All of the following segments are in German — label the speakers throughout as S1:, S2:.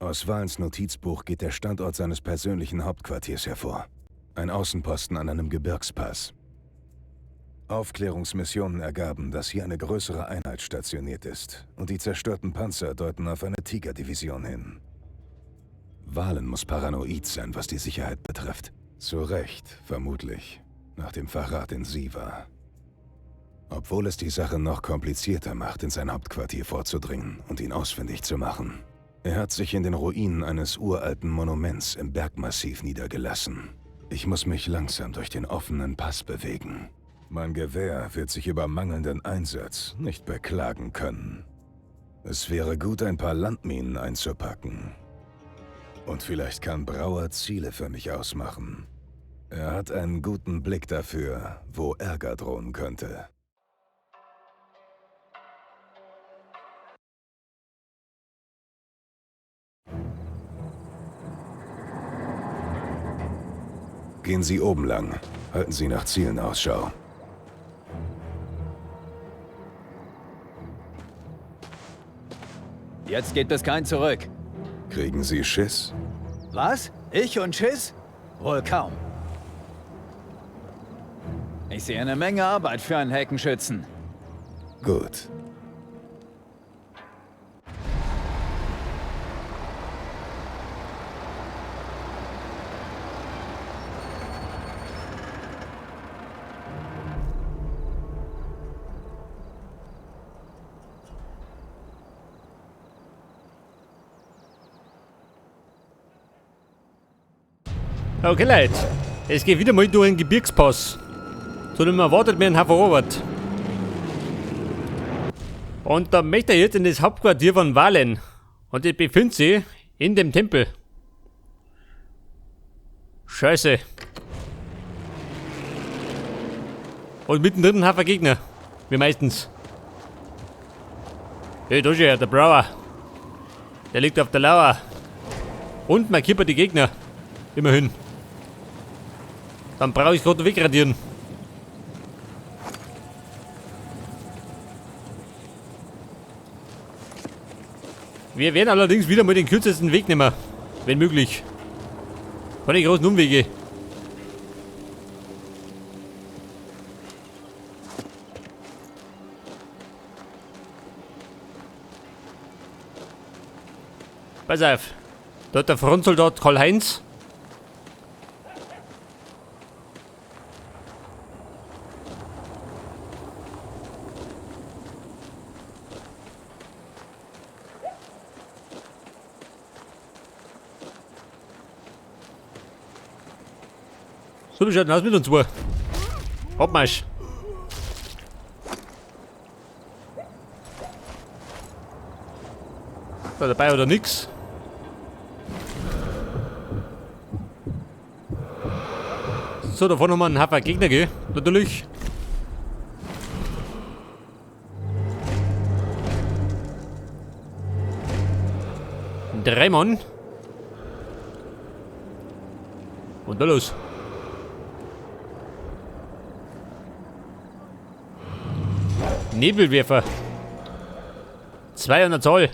S1: Aus Valens Notizbuch geht der Standort seines persönlichen Hauptquartiers hervor. Ein Außenposten an einem Gebirgspass. Aufklärungsmissionen ergaben, dass hier eine größere Einheit stationiert ist, und die zerstörten Panzer deuten auf eine Tiger-Division hin. Valen muss paranoid sein, was die Sicherheit betrifft. Zu Recht, vermutlich, nach dem Verrat in Siva. Obwohl es die Sache noch komplizierter macht, in sein Hauptquartier vorzudringen und ihn ausfindig zu machen. Er hat sich in den Ruinen eines uralten Monuments im Bergmassiv niedergelassen. Ich muss mich langsam durch den offenen Pass bewegen. Mein Gewehr wird sich über mangelnden Einsatz nicht beklagen können. Es wäre gut, ein paar Landminen einzupacken. Und vielleicht kann Brauer Ziele für mich ausmachen. Er hat einen guten Blick dafür, wo Ärger drohen könnte. Gehen Sie oben lang. Halten Sie nach Zielen Ausschau.
S2: Jetzt gibt es kein Zurück.
S1: Kriegen Sie Schiss?
S2: Was? Ich und Schiss? Wohl kaum. Ich sehe eine Menge Arbeit für einen Heckenschützen.
S1: Gut.
S3: Okay, Leute. Es geht wieder mal durch einen Gebirgspass. Zu dem erwartet mir ein Haufen Arbeit. Und da möchte er jetzt in das Hauptquartier von Valen. Und das befindet sich in dem Tempel. Scheiße. Und mittendrin ein Haufen Gegner. Wie meistens. Hey, da ist ja der Brauer. Der liegt auf der Lauer. Und markiert die Gegner. Immerhin. Dann brauche ich gerade wegradieren. Wir werden allerdings wieder mal den kürzesten Weg nehmen. Wenn möglich. Keine großen Umwege. Pass auf. Da hat der Frontsoldat Karl-Heinz. So, wie schaut denn aus mit uns zwei? Abmarsch! Da dabei oder nix? So, da vorne haben wir einen Haufen Gegner, gell? Natürlich. Drei Mann. Und da los. Nebelwerfer. 200 Zoll.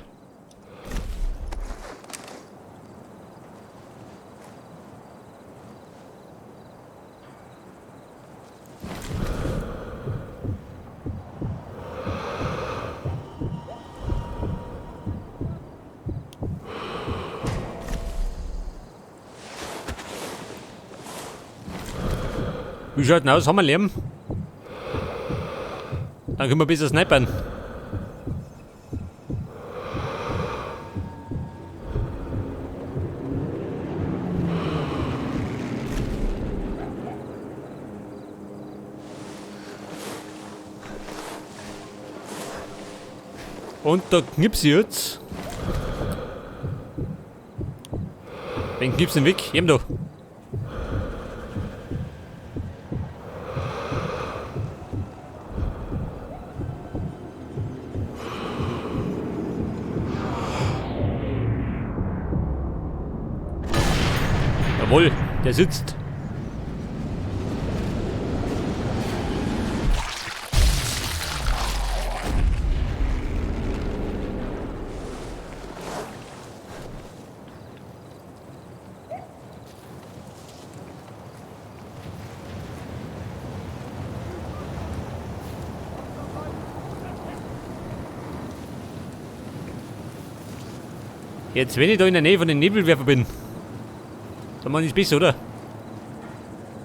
S3: Wie schaut denn aus? Haben wir Lärm? Dann können wir besser snipern. Und da knips ich jetzt. Den knips den weg. Eben da. Jawohl, der sitzt. Jetzt, wenn ich da in der Nähe von den Nebelwerfer bin, dann mach ich's besser, oder?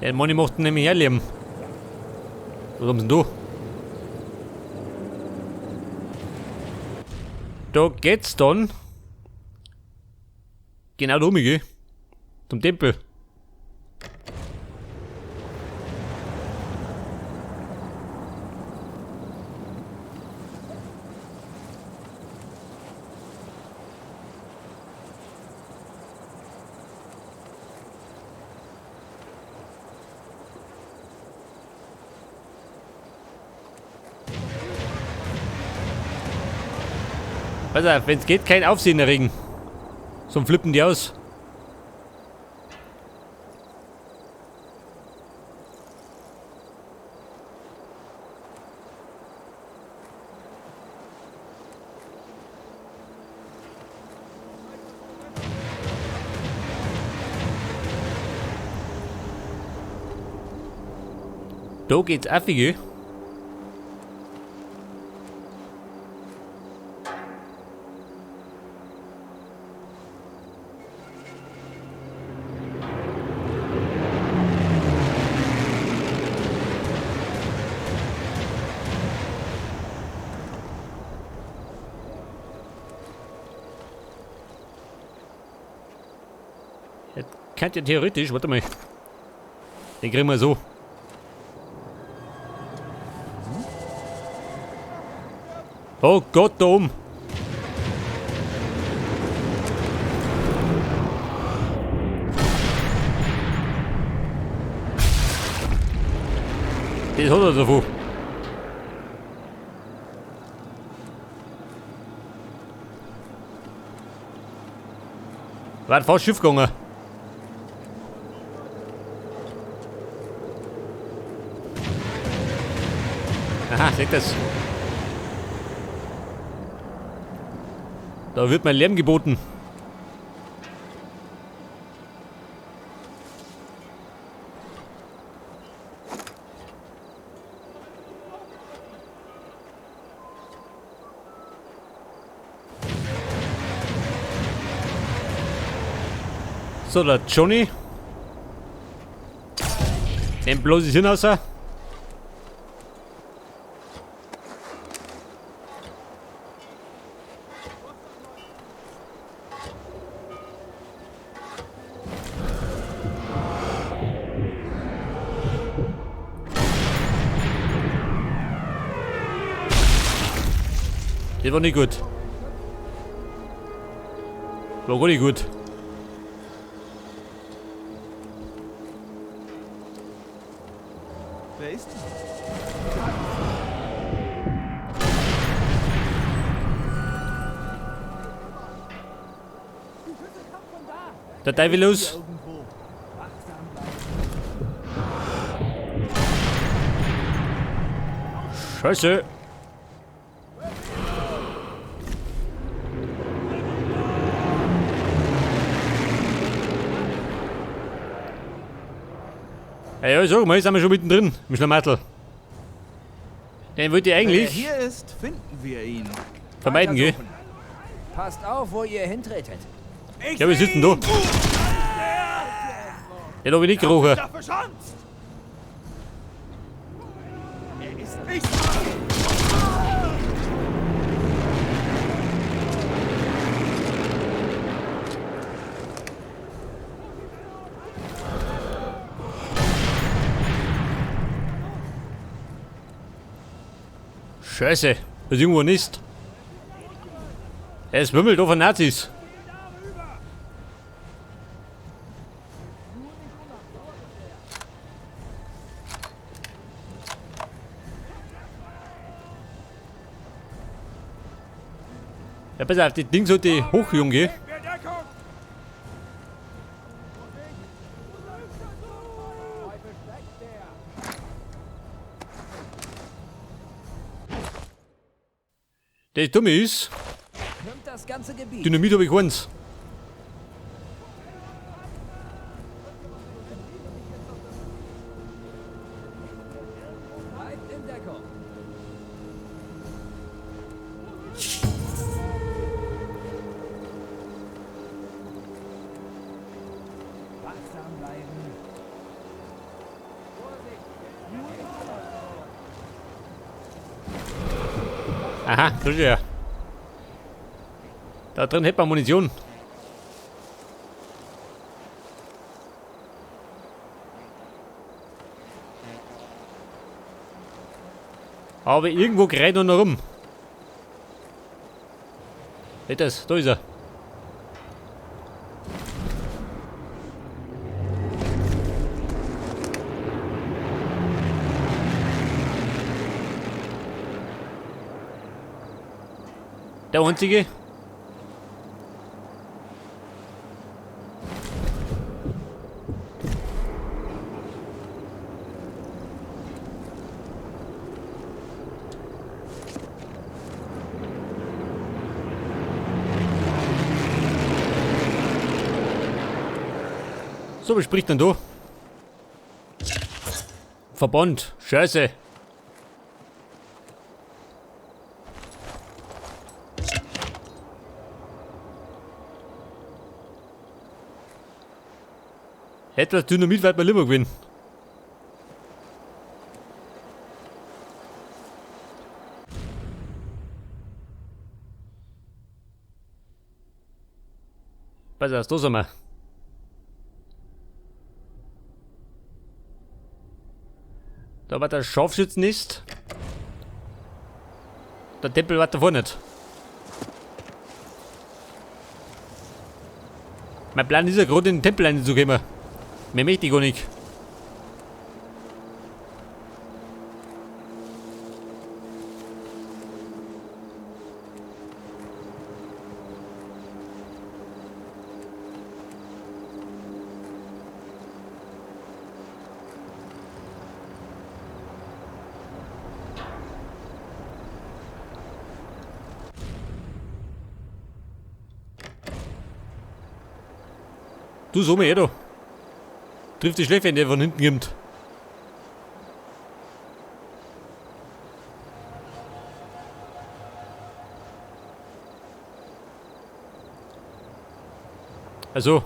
S3: Der Mann macht ihn nämlich herleben. Was haben sie denn da? Da geht's dann genau da oben, gell? Zum Tempel. Pass auf, wenn es geht, kein Aufsehen erregen. Sonst flippen die aus. Da geht's affige. Kann ja theoretisch, warte mal. Den kriegen wir so. Oh Gott, da oben. Das hat er davon. War fast Schiff gegangen. Aha, seht das. Da wird mein Lärm geboten. So, der Johnny. Den bloß ist hinaus. Das war nicht gut. War gar nicht gut.
S2: Wer ist das?
S3: Der Teufel los. Scheiße. Ja, sag mal, sind wir schon mittendrin im Schlamassel. Den wollte ich
S2: Wenn er
S3: eigentlich
S2: hier ist, finden wir ihn.
S3: vermeiden, gell?
S4: Passt auf, wo ihr hintretet.
S3: Ja, was ist denn da? Den hab ich nicht gerochen.
S2: Da verschanzt! Er ist nicht.
S3: Scheiße, was irgendwo ist. Es wimmelt auf von Nazis. Ja, pass auf, das Ding sollte hoch, Junge. Das Dumme ist,
S4: Nimmt das ganze Gebiet.
S3: Dynamit habe ich keins.
S4: Bleibt in Deckung.
S3: Aha, das ist ja. Da drin hätte man Munition. Aber irgendwo gerät er noch rum. Seht das? Da ist er. Der einzige. So, was spricht denn da? Verband. Scheiße. Etwas Dynamit wird man immer gewinnen. Pass auf, da sind wir. Da war der Scharfschützennest. Der Tempel war davor nicht. Mein Plan ist ja gerade in den Tempel reinzukommen. Mehr möchte ich gar nicht. Du, so mir da. Trifft die Schläfe, wenn der von hinten kommt. Also,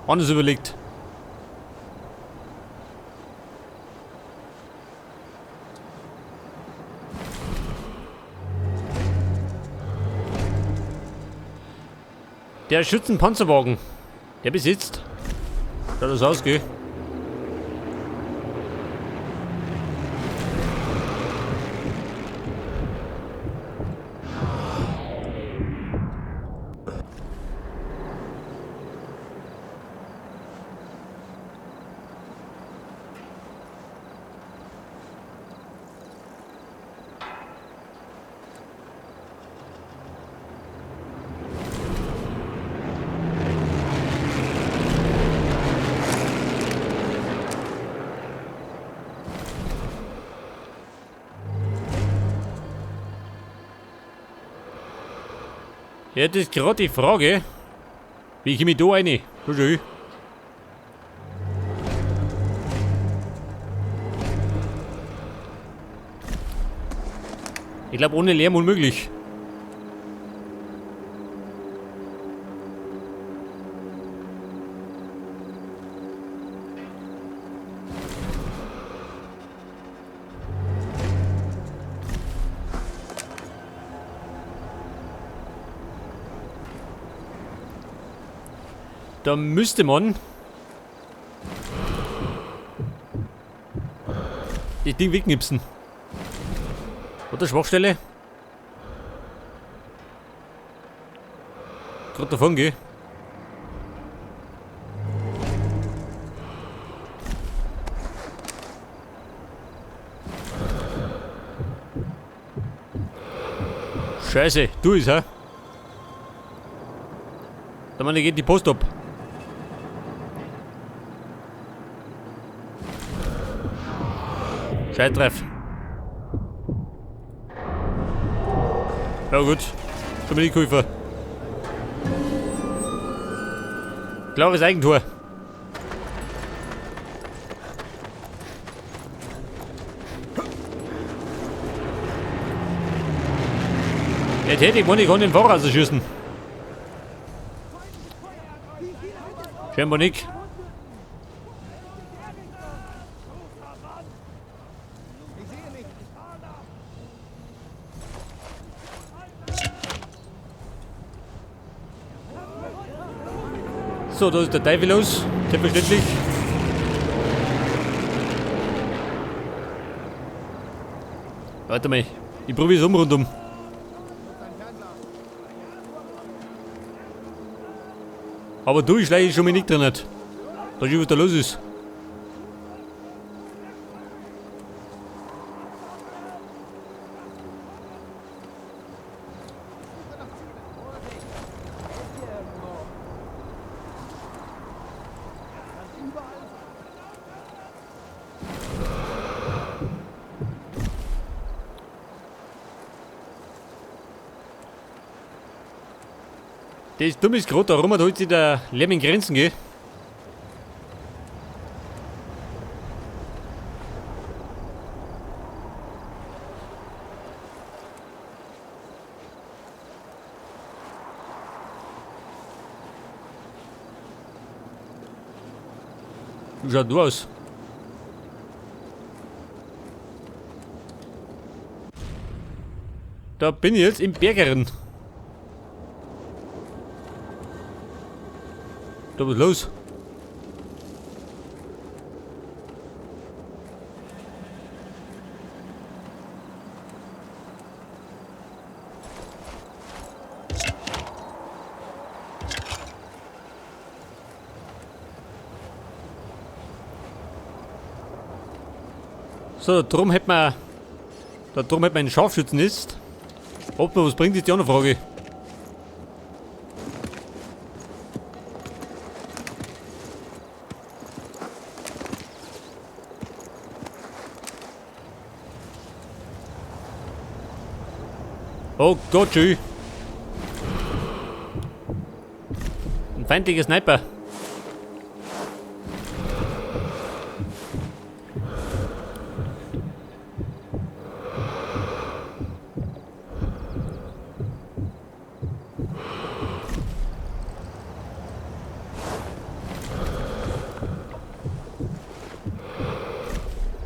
S3: anders überlegt. Der Schützenpanzerwagen, der besitzt. Soll das ausgehen? Ja, das ist gerade die Frage. Wie komme ich da rein? So schön. Ich glaube, ohne Lärm unmöglich. Da müsste man das Ding wegknipsen. Oder Schwachstelle? Gerade davon geh. Scheiße, du ist, hä? Da meine geht die Post ab. Scheitreff. Ja gut, schon mal die Käufer. Klares Eigentor. Jetzt hätte ich meine, ich kann den Fahrer rausschießen. Scheinbar nicht. So, da ist der Teufel los. Selbstverständlich. Warte mal. Ich probiere es rundum. Aber du, ich schleiche schon mal nicht drin. Da ist was da los ist. Das Dumme ist gerade, darum hat heute der Lärm in Grenzen, gell? Wie schaut du aus? Da bin ich jetzt im Bergeren. Da was los? So, darum hätten wir einen Scharfschützennest. Ob noch was bringt, ist die andere Frage. Oh Gott, schön. Ein feindlicher Sniper.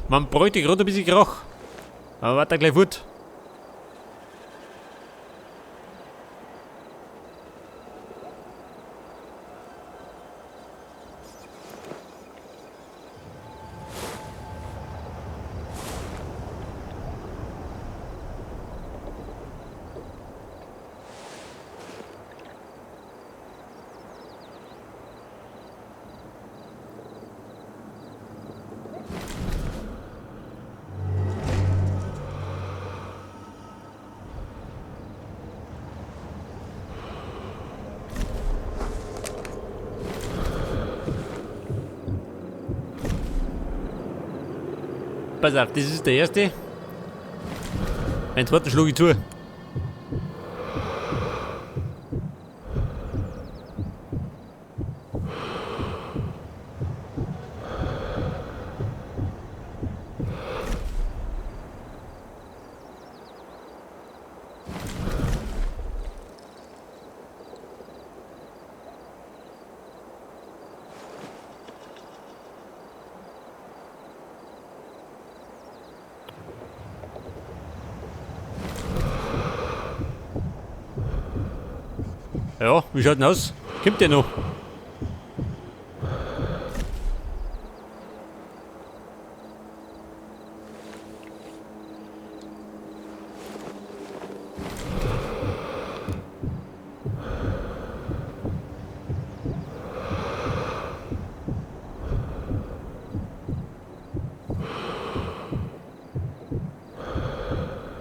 S3: Man bräuchte gerade ein bisschen Krach. Aber warte gleich fort. Pass auf, das ist der erste. Einen zweiten schlage ich zu. Ja, wie schaut denn aus? Kommt der noch?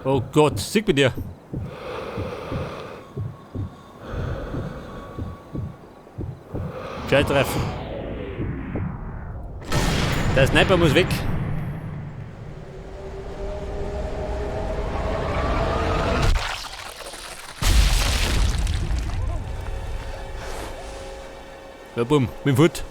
S3: Oh Gott, sieg mit dir. Gescheit treffen. Der Sniper muss weg. Ja, bumm, mit dem Foot.